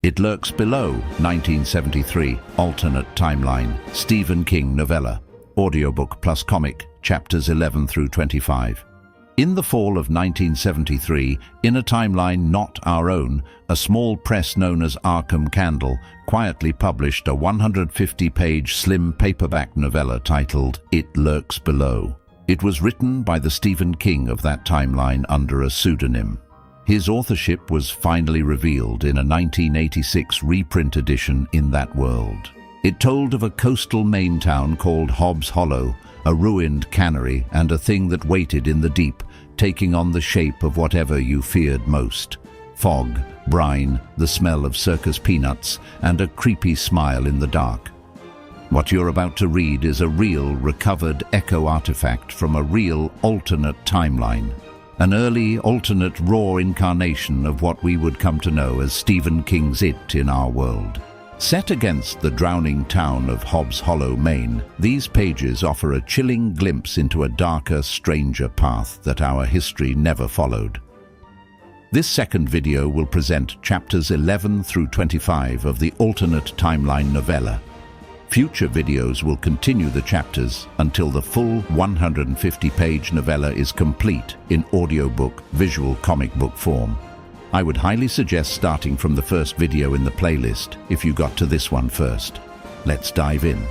It Lurks Below, 1973, alternate timeline, Stephen King novella, audiobook plus comic, chapters 11 through 25. In the fall of 1973, in a timeline not our own, a small press known as Arkham Candle quietly published a 150-page slim paperback novella titled It Lurks Below. It was written by the Stephen King of that timeline under a pseudonym. His authorship was finally revealed in a 1986 reprint edition in that world. It told of a coastal Maine town called Hobbs Hollow, a ruined cannery and a thing that waited in the deep, taking on the shape of whatever you feared most. Fog, brine, the smell of circus peanuts, and a creepy smile in the dark. What you're about to read is a real, recovered echo artifact from a real, alternate timeline. An early, alternate, raw incarnation of what we would come to know as Stephen King's It in our world. Set against the drowning town of Hobbs Hollow, Maine, these pages offer a chilling glimpse into a darker, stranger path that our history never followed. This second video will present chapters 11 through 25 of the alternate timeline novella. Future videos will continue the chapters until the full 150-page novella is complete in audiobook, visual comic book form. I would highly suggest starting from the first video in the playlist if you got to this one first. Let's dive in.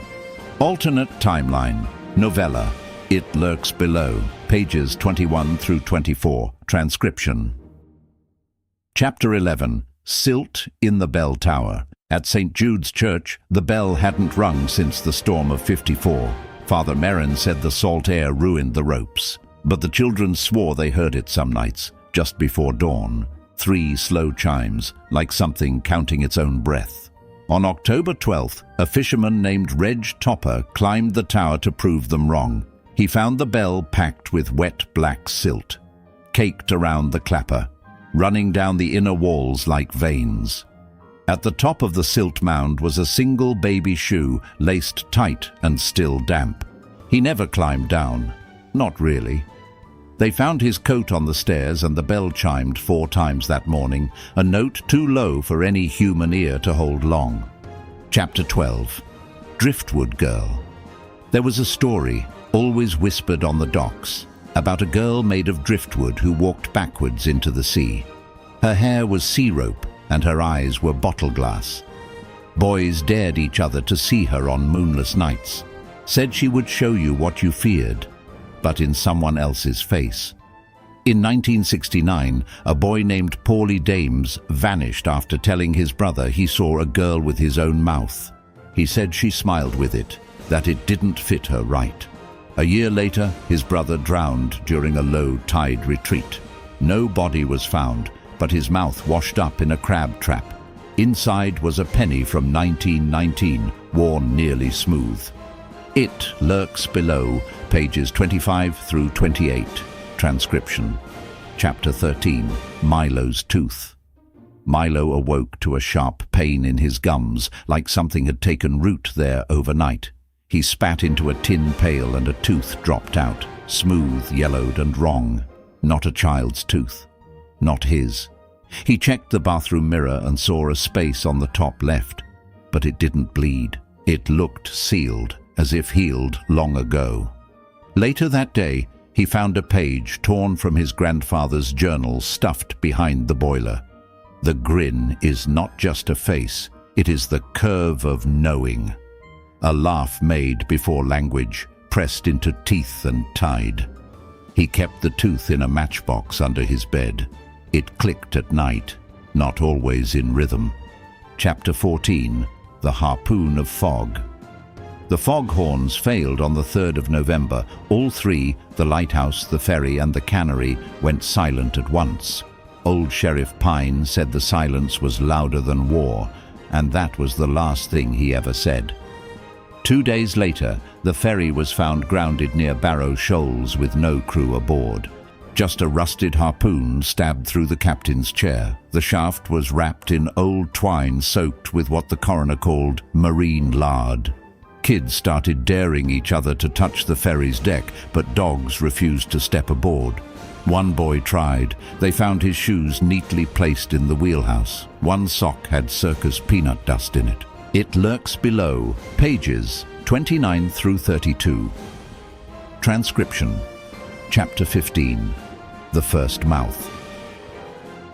Alternate timeline, novella, It Lurks Below, pages 21 through 24, transcription. Chapter 11, Silt in the Bell Tower. At St. Jude's Church, the bell hadn't rung since the storm of '54. Father Merrin said the salt air ruined the ropes. But the children swore they heard it some nights, just before dawn. 3 slow chimes, like something counting its own breath. On October 12th, a fisherman named Reg Topper climbed the tower to prove them wrong. He found the bell packed with wet black silt, caked around the clapper, running down the inner walls like veins. At the top of the silt mound was a single baby shoe, laced tight and still damp. He never climbed down. Not really. They found his coat on the stairs and the bell chimed 4 times that morning, a note too low for any human ear to hold long. Chapter 12. Driftwood Girl. There was a story, always whispered on the docks, about a girl made of driftwood who walked backwards into the sea. Her hair was sea rope, and her eyes were bottle glass. Boys dared each other to see her on moonless nights, said she would show you what you feared, but in someone else's face. In 1969, a boy named Paulie Dames vanished after telling his brother he saw a girl with his own mouth. He said she smiled with it, that it didn't fit her right. A year later, his brother drowned during a low-tide retreat. No body was found, but his mouth washed up in a crab trap. Inside was a penny from 1919, worn nearly smooth. It Lurks Below, pages 25 through 28, transcription. Chapter 13, Milo's Tooth. Milo awoke to a sharp pain in his gums, like something had taken root there overnight. He spat into a tin pail and a tooth dropped out, smooth, yellowed and wrong. Not a child's tooth. Not his. He checked the bathroom mirror and saw a space on the top left, but it didn't bleed. It looked sealed, as if healed long ago. Later that day, he found a page torn from his grandfather's journal stuffed behind the boiler. The grin is not just a face, it is the curve of knowing. A laugh made before language, pressed into teeth and tied. He kept the tooth in a matchbox under his bed. It clicked at night, not always in rhythm. Chapter 14, The Harpoon of Fog. The foghorns failed on the 3rd of November. All 3, the lighthouse, the ferry and the cannery, went silent at once. Old Sheriff Pine said the silence was louder than war, and that was the last thing he ever said. 2 days later, the ferry was found grounded near Barrow Shoals with no crew aboard. Just a rusted harpoon stabbed through the captain's chair. The shaft was wrapped in old twine soaked with what the coroner called marine lard. Kids started daring each other to touch the ferry's deck, but dogs refused to step aboard. One boy tried. They found his shoes neatly placed in the wheelhouse. One sock had circus peanut dust in it. It Lurks Below, pages 29 through 32. Transcription. Chapter 15. The First Mouth.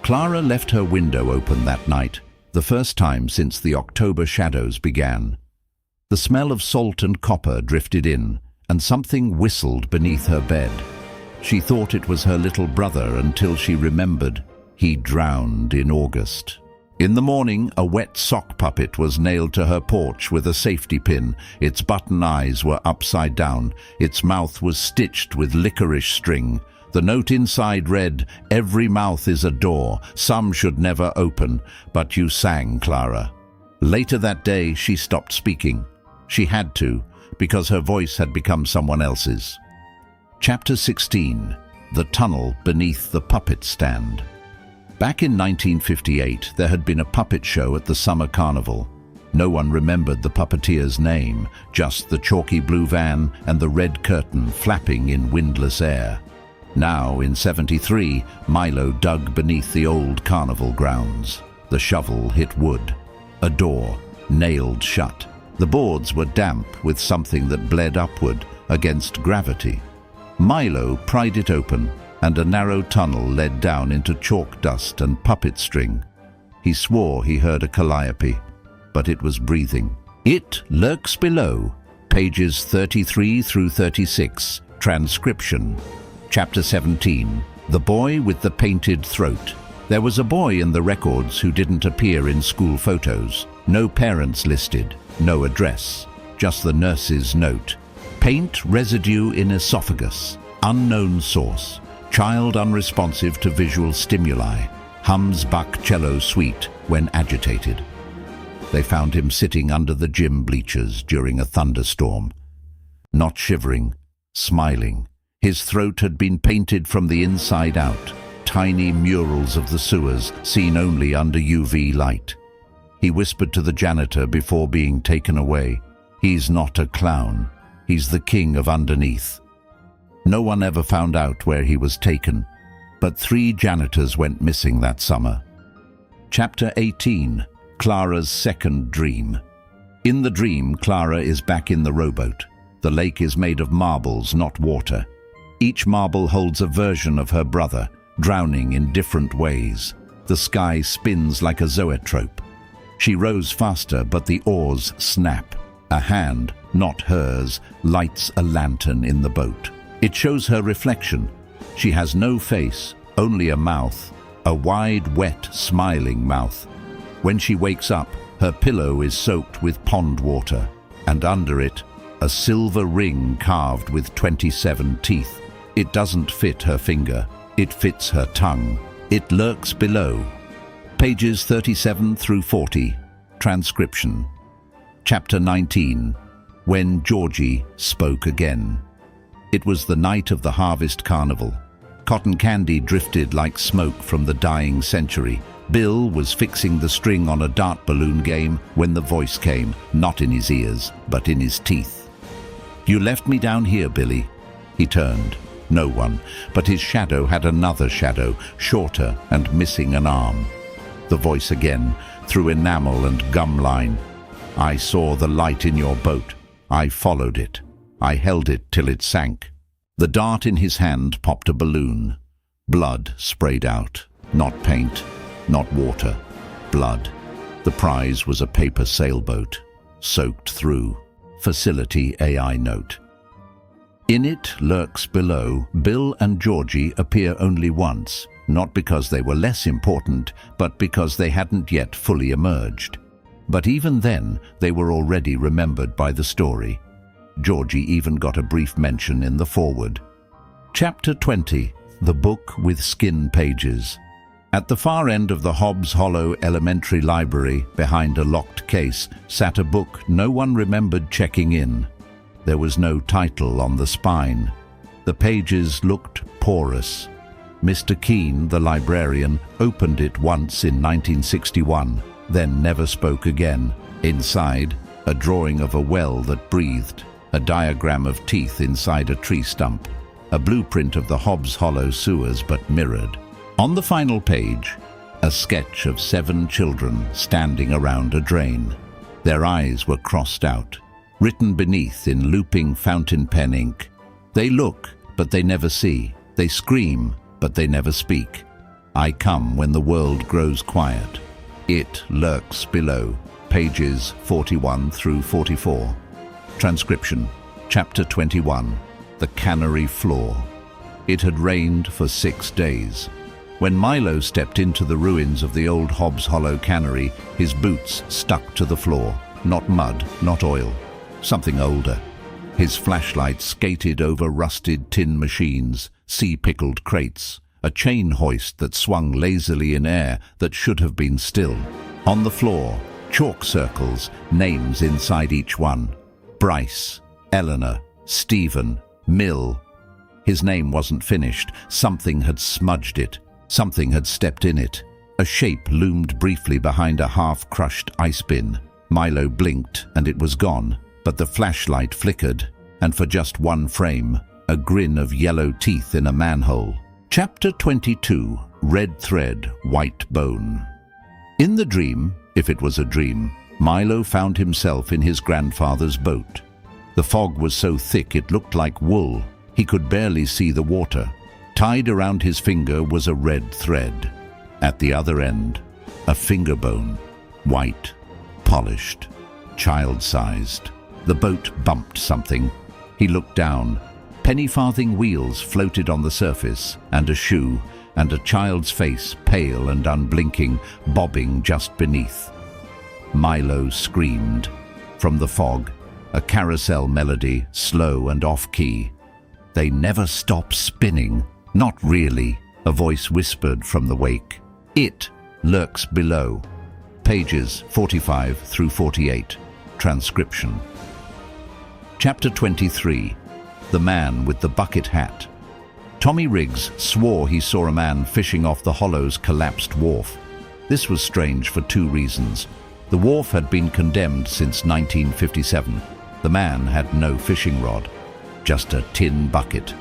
Clara left her window open that night, the first time since the October shadows began. The smell of salt and copper drifted in, and something whistled beneath her bed. She thought it was her little brother until she remembered he drowned in August. In the morning, a wet sock puppet was nailed to her porch with a safety pin. Its button eyes were upside down. Its mouth was stitched with licorice string. The note inside read, "Every mouth is a door. Some should never open, but you sang, Clara." Later that day, she stopped speaking. She had to, because her voice had become someone else's. Chapter 16. The Tunnel Beneath the Puppet Stand. Back in 1958, there had been a puppet show at the summer carnival. No one remembered the puppeteer's name, just the chalky blue van and the red curtain flapping in windless air. Now, in '73, Milo dug beneath the old carnival grounds. The shovel hit wood. A door, nailed shut. The boards were damp with something that bled upward against gravity. Milo pried it open, and a narrow tunnel led down into chalk dust and puppet string. He swore he heard a calliope, but it was breathing. It Lurks Below, pages 33 through 36. Transcription. Chapter 17. The Boy with the Painted Throat. There was a boy in the records who didn't appear in school photos. No parents listed, no address, just the nurse's note. Paint residue in esophagus. Unknown source. Child unresponsive to visual stimuli. Hums Bach cello suite when agitated. They found him sitting under the gym bleachers during a thunderstorm. Not shivering, smiling. His throat had been painted from the inside out. Tiny murals of the sewers seen only under UV light. He whispered to the janitor before being taken away. He's not a clown. He's the king of underneath. No one ever found out where he was taken, but 3 janitors went missing that summer. Chapter 18. Clara's Second Dream. In the dream, Clara is back in the rowboat. The lake is made of marbles, not water. Each marble holds a version of her brother, drowning in different ways. The sky spins like a zoetrope. She rows faster, but the oars snap. A hand, not hers, lights a lantern in the boat. It shows her reflection. She has no face, only a mouth, a wide, wet, smiling mouth. When she wakes up, her pillow is soaked with pond water, and under it, a silver ring carved with 27 teeth. It doesn't fit her finger, it fits her tongue. It Lurks Below. Pages 37 through 40. Transcription. Chapter 19. When Georgie Spoke Again. It was the night of the Harvest Carnival. Cotton candy drifted like smoke from the dying century. Bill was fixing the string on a dart balloon game when the voice came, not in his ears, but in his teeth. "You left me down here, Billy." He turned. No one, but his shadow had another shadow, shorter and missing an arm. The voice again, through enamel and gum line. "I saw the light in your boat. I followed it. I held it till it sank." The dart in his hand popped a balloon. Blood sprayed out. Not paint, not water. Blood. The prize was a paper sailboat. Soaked through. Facility AI note. In It Lurks Below, Bill and Georgie appear only once, not because they were less important, but because they hadn't yet fully emerged. But even then, they were already remembered by the story. Georgie even got a brief mention in the foreword. Chapter 20. The Book with Skin Pages. At the far end of the Hobbs Hollow Elementary Library, behind a locked case, sat a book no one remembered checking in. There was no title on the spine. The pages looked porous. Mr. Keene, the librarian, opened it once in 1961, then never spoke again. Inside, a drawing of a well that breathed, a diagram of teeth inside a tree stump, a blueprint of the Hobbs Hollow sewers but mirrored. On the final page, a sketch of 7 children standing around a drain. Their eyes were crossed out. Written beneath in looping fountain pen ink, "They look, but they never see. They scream, but they never speak. I come when the world grows quiet. It lurks below." Pages 41 through 44. Transcription. Chapter 21. The Cannery Floor. It had rained for 6 days. When Milo stepped into the ruins of the old Hobbs Hollow cannery, his boots stuck to the floor. Not mud, not oil. Something older. His flashlight skated over rusted tin machines, sea-pickled crates, a chain hoist that swung lazily in air that should have been still. On the floor, chalk circles, names inside each one. Bryce, Eleanor, Stephen, Mill. His name wasn't finished. Something had smudged it. Something had stepped in it. A shape loomed briefly behind a half-crushed ice bin. Milo blinked and it was gone, but the flashlight flickered, and for just one frame, a grin of yellow teeth in a manhole. Chapter 22. Red Thread, White Bone. In the dream, if it was a dream, Milo found himself in his grandfather's boat. The fog was so thick it looked like wool. He could barely see the water. Tied around his finger was a red thread. At the other end, a finger bone, white, polished, child-sized. The boat bumped something. He looked down. Penny-farthing wheels floated on the surface, and a shoe, and a child's face, pale and unblinking, bobbing just beneath. Milo screamed. From the fog, a carousel melody, slow and off-key. "They never stop spinning." "Not really," a voice whispered from the wake. "It lurks below." Pages 45 through 48. Transcription. Chapter 23. The Man with the Bucket Hat. Tommy Riggs swore he saw a man fishing off the Hollow's collapsed wharf. This was strange for 2 reasons. The wharf had been condemned since 1957. The man had no fishing rod, just a tin bucket.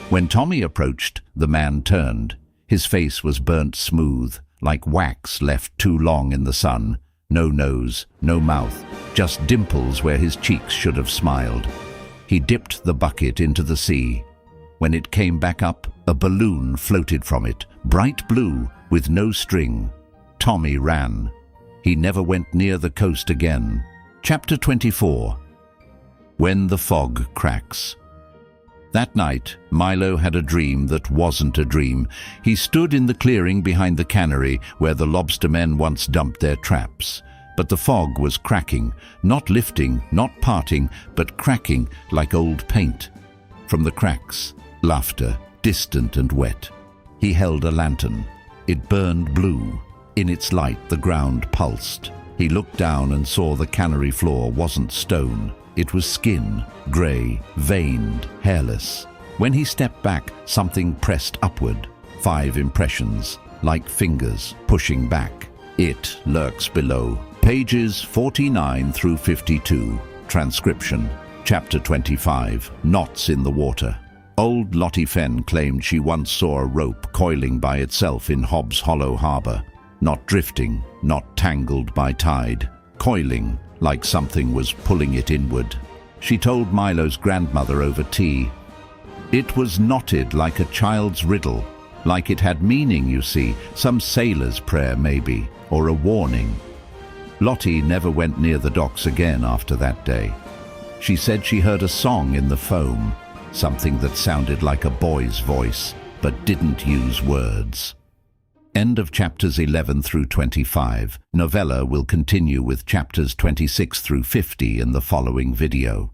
When Tommy approached, the man turned. His face was burnt smooth, like wax left too long in the sun. No nose, no mouth, just dimples where his cheeks should have smiled. He dipped the bucket into the sea. When it came back up, a balloon floated from it, bright blue, with no string. Tommy ran. He never went near the coast again. Chapter 24. When the Fog Cracks. That night, Milo had a dream that wasn't a dream. He stood in the clearing behind the cannery where the lobstermen once dumped their traps. But the fog was cracking, not lifting, not parting, but cracking like old paint. From the cracks, laughter, distant and wet. He held a lantern. It burned blue. In its light, the ground pulsed. He looked down and saw the cannery floor wasn't stone. It was skin, grey, veined, hairless. When he stepped back, something pressed upward. 5 impressions, like fingers pushing back. It lurks below. Pages 49 through 52. Transcription. Chapter 25. Knots in the Water. Old Lottie Fenn claimed she once saw a rope coiling by itself in Hobbs Hollow Harbour. Not drifting, not tangled by tide. Coiling, like something was pulling it inward. She told Milo's grandmother over tea. It was knotted like a child's riddle, like it had meaning, you see, some sailor's prayer maybe, or a warning. Lottie never went near the docks again after that day. She said she heard a song in the foam, something that sounded like a boy's voice, but didn't use words. End of chapters 11 through 25. Novella will continue with chapters 26 through 50 in the following video.